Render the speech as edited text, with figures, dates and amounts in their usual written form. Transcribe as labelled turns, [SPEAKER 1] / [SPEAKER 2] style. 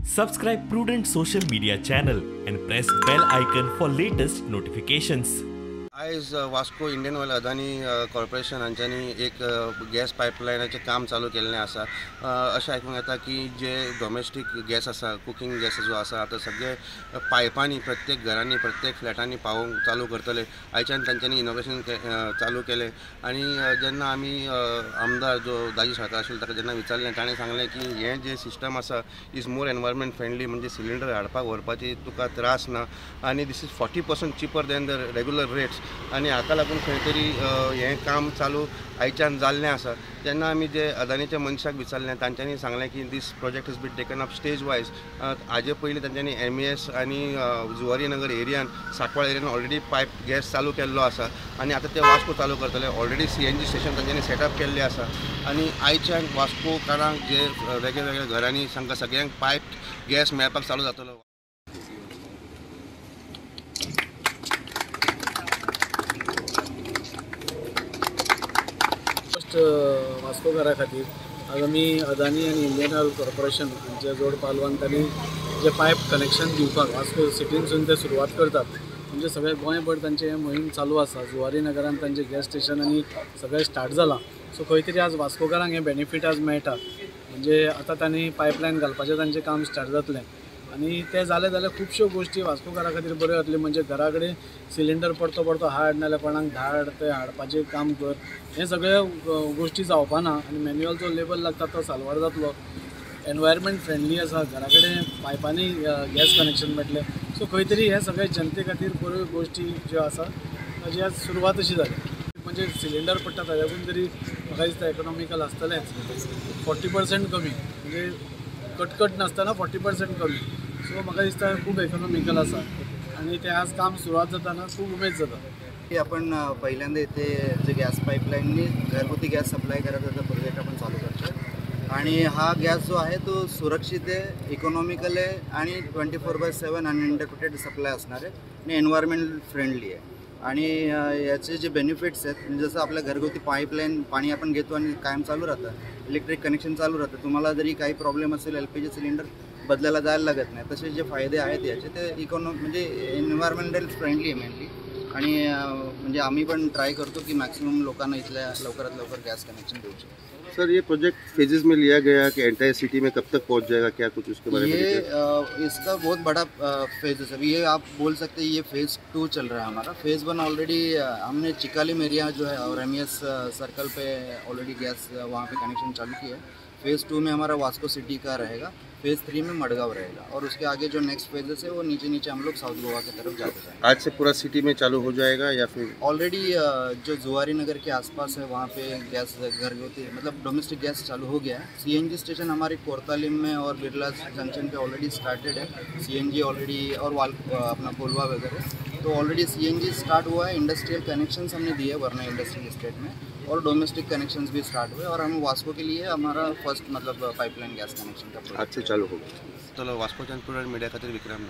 [SPEAKER 1] Subscribe Prudent social media channel and press bell icon for latest notifications.
[SPEAKER 2] आयज Vasco Indian Oil Adani corporation हांच्यांनी एक gas पायपलायनाचें काम चालू केल्लें आसा. अशें आयकूंक येता की जे डोमेस्टीक गॅस आसा, कुकिंग गॅस जो आसा, आतां सगळे पायपांनी प्रत्येक घरांनी प्रत्येक फ्लॅटांनी पावोवंक चालू करतले. आयच्यान तांच्यांनी इनोवेशन चालू केलें आनी जेन्ना आमी आमदार जो दाजी साळकार आशिल्लो ताका जेन्ना विचारलें, ताणें सांगलें की हें जे सिस्टम आसा इज मोर एनवायरमेंट फ्रेंडली, म्हणजे सिलिंडर हाडपाक व्हरपाची तुका त्रास ना आनी this is 40% cheaper than the regular rates. आनी हाका लागून खंय तरी हें काम चालू आयच्यान जाल्लें आसा. जेन्ना आमी जे अदानीच्या मनशाक विचारलें, तांच्यांनी सांगलें की this project is been taken up stage wise. हाजे पयलीं तांच्यांनी MES आनी जुवारी नगर एरियान, सांकवाळ एरियान ऑलरेडी पायप गॅस चालू केल्लो आसा आनी आतां ते वास्को चालू करतले. ऑलरेडी CNG स्टेशन तांच्यांनी सेटअप केल्लें आसा आनी आयच्यान वास्कोकारांक जे वेगळे वेगळे घरांनी तांकां सगळ्यांक पायप गॅस मेळपाक चालू जातलो.
[SPEAKER 3] वास्कोकारा खातीर आज आमी अदानी आनी इंडियन ऑयल कॉर्पोरेशन हांचे जोड पालवान तांणी जे पायप कनेक्शन दिवपाक वास्को सिटीनसून ते सुरवात करतात. म्हणजे सगळे गोंयभर तांचे हे मोहीम चालू आसा. जुवारी नगरान तांचे गॅस स्टेशन आनी सगळें स्टार्ट जालां. सो खंय तरी आज वास्कोकारांक हे बेनिफीट आज मेळटा. म्हणजे आतां तांणी पायपलायन घालपाचें तांचें काम स्टार्ट जातलें आनी तें जालें जाल्यार खुबश्यो गोश्टी वास्कोकारा खातीर बऱ्यो जातल्यो. म्हणजे घरा कडेन सिलिंडर परतो परतो हाड नाल्यार कोणाक धाड ते हाडपाचें काम कर, हे सगळे गोश्टी जावपाना आनी मॅन्युअल जो लेबर लागता तो साल्वार जातलो. एनवायरमेंट फ्रेंडली आसा, घरा कडेन पायपांनी गॅस कनेक्शन मेळटलें. सो खंय तरी हे सगळे जनते खातीर बऱ्यो गोश्टी ज्यो आसा ताजी आज सुरवात अशी जाली. म्हणजे सिलिंडर पडटा ताज्याकून तरी म्हाका दिसता इकॉनॉमिकल आसतलेंच. 40% कमी, म्हणजे कटकट नासतना 40% कमी. सो म्हाका दिसता खूब इकॉनॉमिकल आसा आणि ते आज काम सुरुवात जाताना खूप उमेद जाता.
[SPEAKER 4] की आपण पहिल्यांदा इथे जे गॅस पाईपलाईननी घरगुती गॅस सप्लाय करायचा प्रोजेक्ट आपण चालू करतो आणि हा गॅस जो आहे तो सुरक्षित आहे, इकॉनॉमिकल आहे आणि 24/7 अनइंटरप्टेड सप्लाय असणार आहे आणि एन्व्हायरमेंट फ्रेंडली आहे. आणि याचे जे बेनिफिट्स आहेत, जसं आपल्या घरगुती पाईपलाईन पाणी आपण घेतो आणि कायम चालू राहतं, इलेक्ट्रिक कनेक्शन चालू राहतं, तुम्हाला जरी काही प्रॉब्लेम असेल LPG सिलेंडर बदलायला जायला लागत नाही. तसे जे फायदे आहेत याचे ते म्हणजे एन्व्हायरमेंटल फ्रेंडली आहे मेनली. आणि म्हणजे आम्ही पण ट्राय करतो की मॅक्सिमम लोकांना इथल्या लवकरात लवकर गैस कनेक्शन देऊ शकतो.
[SPEAKER 2] सर, ये प्रोजेक्ट फेजेस में लिया गया कि एंटायर सिटी में कब तक पहुंच जाएगा, क्या कुछ उसके बारे में?
[SPEAKER 4] ये इसका बहुत बड़ा फेज है. अभी ये आप बोल सकते हैं ये फेज़ 2 चल रहा है हमारा. फेज़ 1 ऑलरेडी हमने चिकालिम एरिया जो है और MES सर्कल पे ऑलरेडी गैस वहाँ पे कनेक्शन चालू किया है. फेज़ 2 में हमारा वास्को सिटी का रहेगा. फेज़ 3 में मडगांव रहेगा और उसके आगे जो नेक्स्ट फेजेस है वो नीचे नीचे हम लोग साउथ गोवा की तरफ जाते जाएंगे.
[SPEAKER 2] आज से पूरा सिटी में चालू हो जाएगा या फिर?
[SPEAKER 4] ऑलरेडी जो जुवारी नगर के आसपास है वहाँ पे गैस घरगुती मतलब डोमेस्टिक गैस चालू हो गया है. CNG स्टेशन हमारे कोरतालिम में और बिरला जंक्शन पे ऑलरेडी स्टार्टेड है. CNG ऑलरेडी और अपना कोलवा वगैरह तो ऑलरेडी CNG स्टार्ट हुआ है. इंडस्ट्रियल कनेक्शंस हमने दिए वरना इंडस्ट्रियल स्टेट में, और डोमेस्टिक कनेक्शंस भी स्टार्ट हुए और हम वास्को के लिए हमारा फर्स्ट मतलब पाइपलाइन गैस कनेक्शन का
[SPEAKER 2] आज से चालू होगा. चलो, वास्को चंद मीडिया खातिर विक्रम.